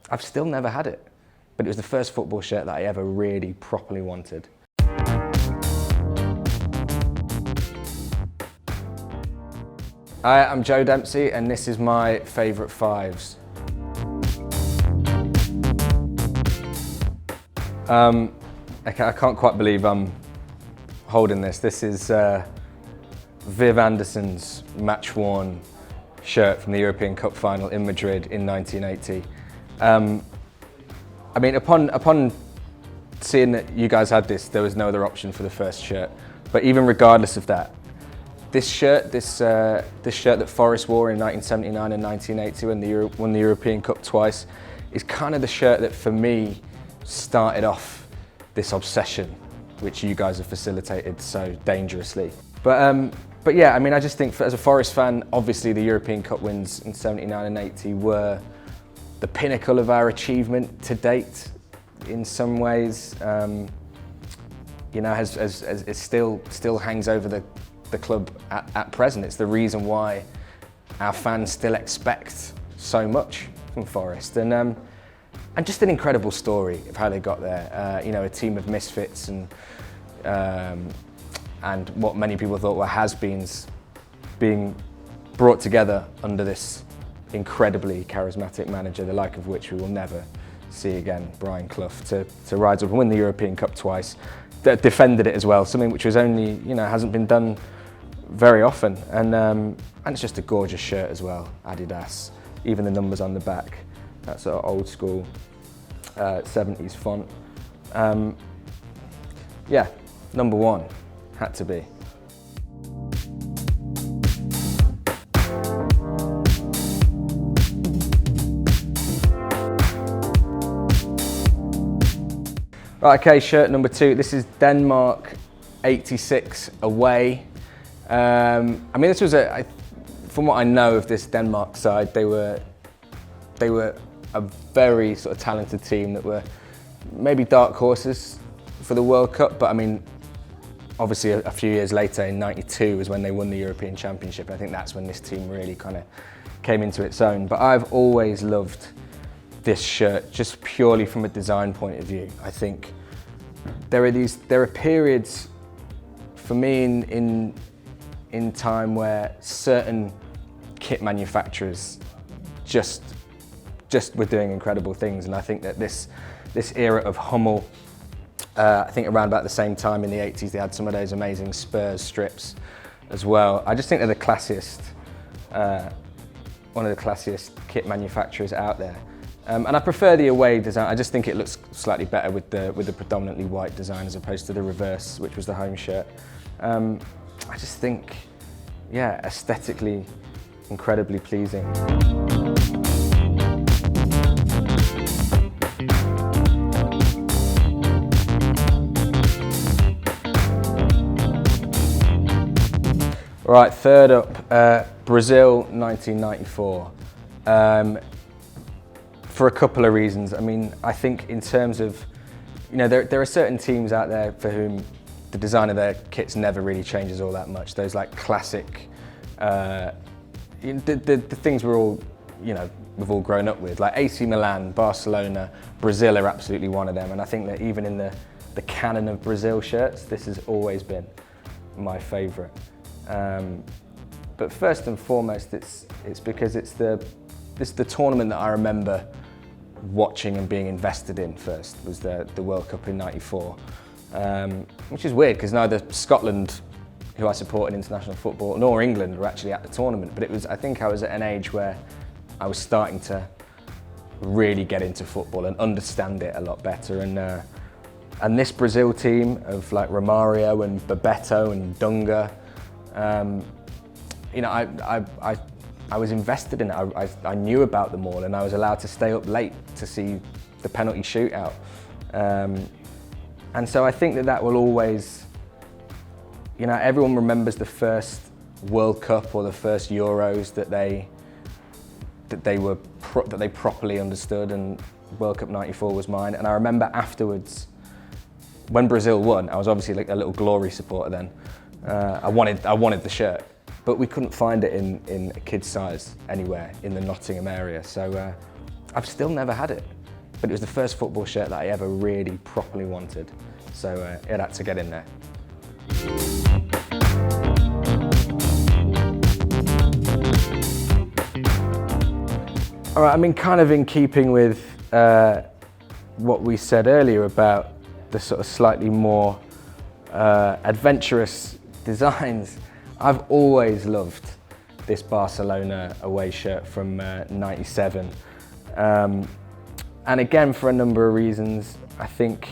I've still never had it, but it was the first football shirt that I ever really properly wanted. Hi, I'm Joe Dempsie and this is my favourite fives. Okay, I can't quite believe I'm holding this. This is Viv Anderson's match-worn shirt from the European Cup final in Madrid in 1980. I mean, upon seeing that you guys had this, there was no other option for the first shirt. But even regardless of that, this shirt that Forest wore in 1979 and 1980 when they won the European Cup twice, is kind of the shirt that for me started off this obsession, which you guys have facilitated so dangerously. But yeah, I mean, I just think as a Forest fan, obviously the European Cup wins in 79 and 80 were the pinnacle of our achievement to date in some ways. You know, as it still hangs over the club at present. It's the reason why our fans still expect so much from Forest, and just an incredible story of how they got there. You know, a team of misfits and what many people thought were has-beens being brought together under this incredibly charismatic manager, the like of which we will never see again, Brian Clough, to rise up and win the European Cup twice. Defended it as well, something which was only, you know, hasn't been done very often, and it's just a gorgeous shirt as well, Adidas. Even the numbers on the back, that sort of old school 70s font. Yeah, number one, had to be. Right, okay, shirt number two. This is Denmark 86 away. I mean, this was from what I know of this Denmark side, they were a very sort of talented team that were maybe dark horses for the World Cup, but I mean, obviously a few years later in '92 was when they won the European Championship. I think that's when this team really kind of came into its own. But I've always loved this shirt just purely from a design point of view. I think there are periods for me in time where certain kit manufacturers just were doing incredible things, and I think that this era of Hummel, I think around about the same time in the 80s they had some of those amazing Spurs strips as well. I just think they're the classiest, one of the classiest kit manufacturers out there. And I prefer the away design. I just think it looks slightly better with the predominantly white design as opposed to the reverse, which was the home shirt. I just think, yeah, aesthetically incredibly pleasing. Right, third up, Brazil 1994. For a couple of reasons. I mean, I think in terms of, you know, there are certain teams out there for whom the design of their kits never really changes all that much. Those like classic, the things we're all, you know, we've all grown up with, like AC Milan, Barcelona, Brazil are absolutely one of them. And I think that even in the canon of Brazil shirts, this has always been my favourite. But first and foremost, it's because it's the tournament that I remember watching and being invested in first, was the World Cup in '94, which is weird because neither Scotland, who I support in international football, nor England were actually at the tournament. But I think I was at an age where I was starting to really get into football and understand it a lot better. And this Brazil team of like Romario and Bebeto and Dunga, you know, I was invested in it. I knew about them all, and I was allowed to stay up late to see the penalty shootout. And so I think that will always, you know, everyone remembers the first World Cup or the first Euros that they properly understood, and World Cup '94 was mine. And I remember afterwards, when Brazil won, I was obviously like a little glory supporter then. I wanted the shirt, but we couldn't find it in a kid's size anywhere in the Nottingham area. So I've still never had it. But it was the first football shirt that I ever really properly wanted. So it had to get in there. All right, I mean, kind of in keeping with what we said earlier about the sort of slightly more adventurous designs, I've always loved this Barcelona away shirt from '97. And again, for a number of reasons. I think,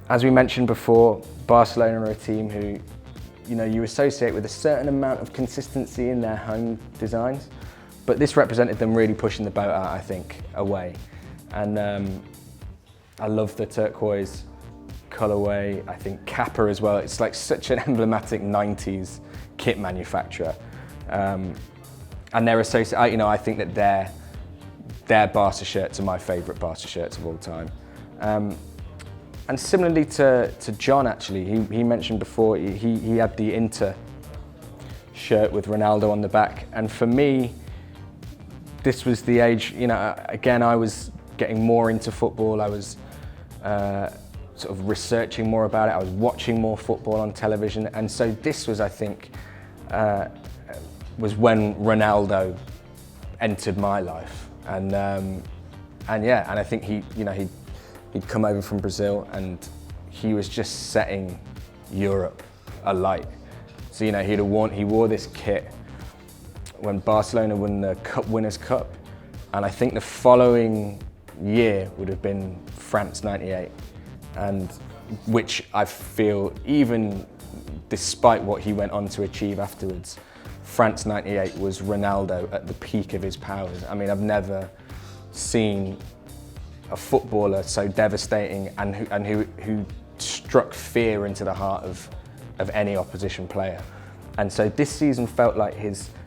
as we mentioned before, Barcelona are a team who, you associate with a certain amount of consistency in their home designs. But this represented them really pushing the boat out, I think, away. And I love the turquoise colourway. I think Kappa as well. It's like such an emblematic 90s kit manufacturer. And they're associated, I think that their Barca shirts are my favourite Barca shirts of all time. And similarly to John, actually, he mentioned before, he had the Inter shirt with Ronaldo on the back. And for me, this was the age, again, I was getting more into football. I was sort of researching more about it. I was watching more football on television. And so this was, I think, was when Ronaldo entered my life. And I think he'd come over from Brazil and he was just setting Europe alight. So, he wore this kit when Barcelona won the Cup Winners' Cup, and I think the following year would have been France '98, and which I feel, even despite what he went on to achieve afterwards, France '98 was Ronaldo at the peak of his powers. I mean, I've never seen a footballer so devastating and who struck fear into the heart of any opposition player. And so this season felt like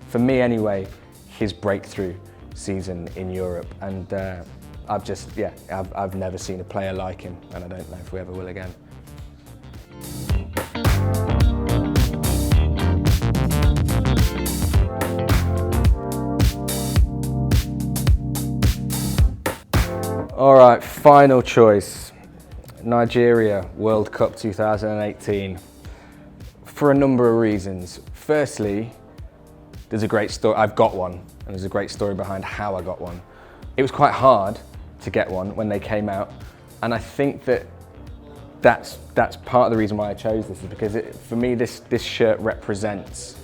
for me anyway, his breakthrough season in Europe. And I've never seen a player like him, and I don't know if we ever will again. All right, final choice. Nigeria World Cup 2018. For a number of reasons. Firstly, there's a great story. I've got one, and there's a great story behind how I got one. It was quite hard to get one when they came out, and I think that's part of the reason why I chose this, is because for me this shirt represents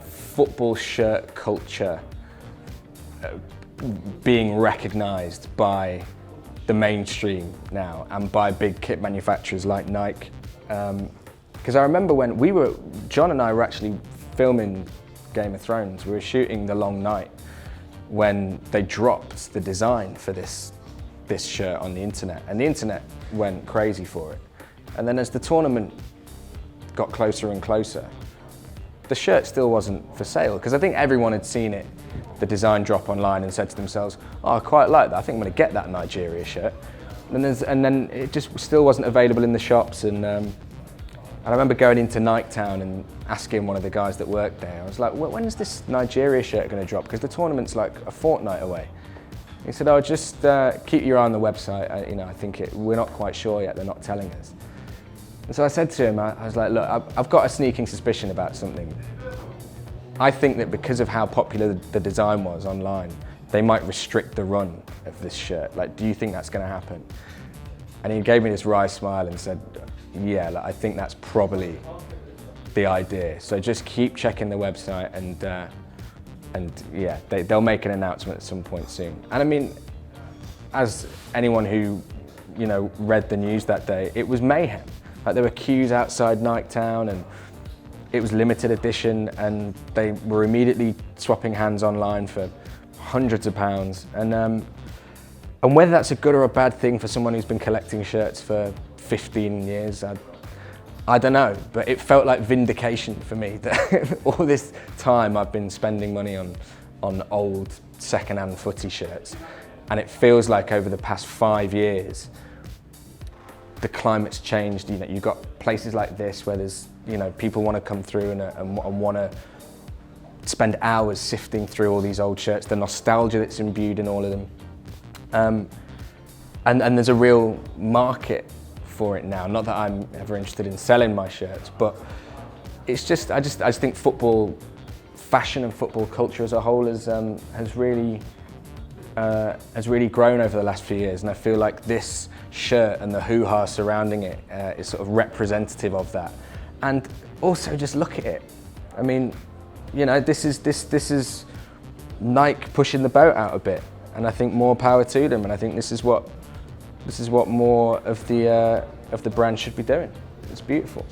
football shirt culture being recognised by the mainstream now and by big kit manufacturers like Nike. Because I remember when John and I were actually filming Game of Thrones. We were shooting The Long Night when they dropped the design for this shirt on the internet, and the internet went crazy for it. And then as the tournament got closer and closer, the shirt still wasn't for sale, because I think everyone had seen it, the design drop online, and said to themselves, oh, I quite like that, I think I'm going to get that Nigeria shirt. And then it just still wasn't available in the shops. And I remember going into Nike Town and asking one of the guys that worked there, I was like, when is this Nigeria shirt going to drop? Because the tournament's like a fortnight away. He said, oh, just keep your eye on the website. I think we're not quite sure yet, they're not telling us. And so I said to him, I was like, look, I've got a sneaking suspicion about something. I think that because of how popular the design was online, they might restrict the run of this shirt. Like, do you think that's going to happen? And he gave me this wry smile and said, yeah, I think that's probably the idea. So just keep checking the website, and yeah, they'll make an announcement at some point soon. And I mean, as anyone who read the news that day, it was mayhem. Like, there were queues outside Nike Town, and it was limited edition, and they were immediately swapping hands online for hundreds of pounds. And whether that's a good or a bad thing for someone who's been collecting shirts for 15 years, I don't know, but it felt like vindication for me that all this time I've been spending money on old second-hand footy shirts, and it feels like over the past 5 years, the climate's changed. You've got places like this where there's, people want to come through and want to spend hours sifting through all these old shirts, the nostalgia that's imbued in all of them. And there's a real market for it now. Not that I'm ever interested in selling my shirts, but it's just, I just think football fashion and football culture as a whole has really grown over the last few years, and I feel like this shirt and the hoo-ha surrounding it is sort of representative of that. And also, just look at it. I mean, you know, this is Nike pushing the boat out a bit, and I think more power to them. And I think this is what more of the brand should be doing. It's beautiful.